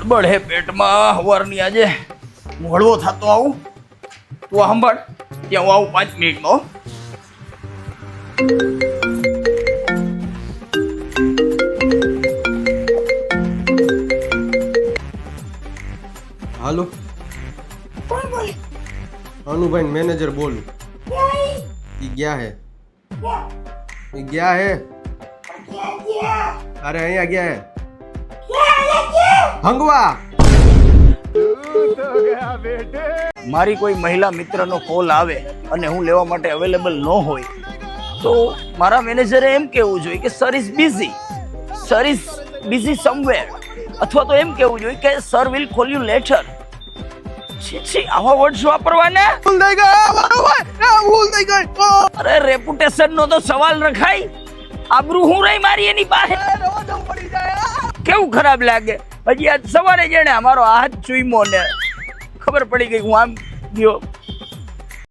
ગડબડ હે પેટમાં હવારની આજે હું હળવો થતો આવું તું સાંભળ ત્યાં હું આવું 5 મિનિટમાં હાલો અનુભાઈ મેનેજર બોલું ઈ ગયા હે અરે અહીંયા ગયા હે હંગવા મારી કોઈ મહિલા મિત્રનો કોલ આવે અને હું લેવા માટે અવેલેબલ ન હોય તો મારા મેનેજરે એમ કહેવું જોઈએ કે સર ઇઝ બિઝી સમવેર અથવા તો એમ કહેવું જોઈએ કે sir will call you letter છી આવા વર્ડ્સ વાપરવાના ભૂલ થઈ ગઈ અરે રેપ્યુટેશન નો તો સવાલ રખાય આબરૂ હું રહી મારી એની પાસે કેવું ખરાબ લાગે હજી આજ સવારે જેણે અમારો હાથ ચૂઈમો ને ખબર પડી ગઈ હું આમ ગયો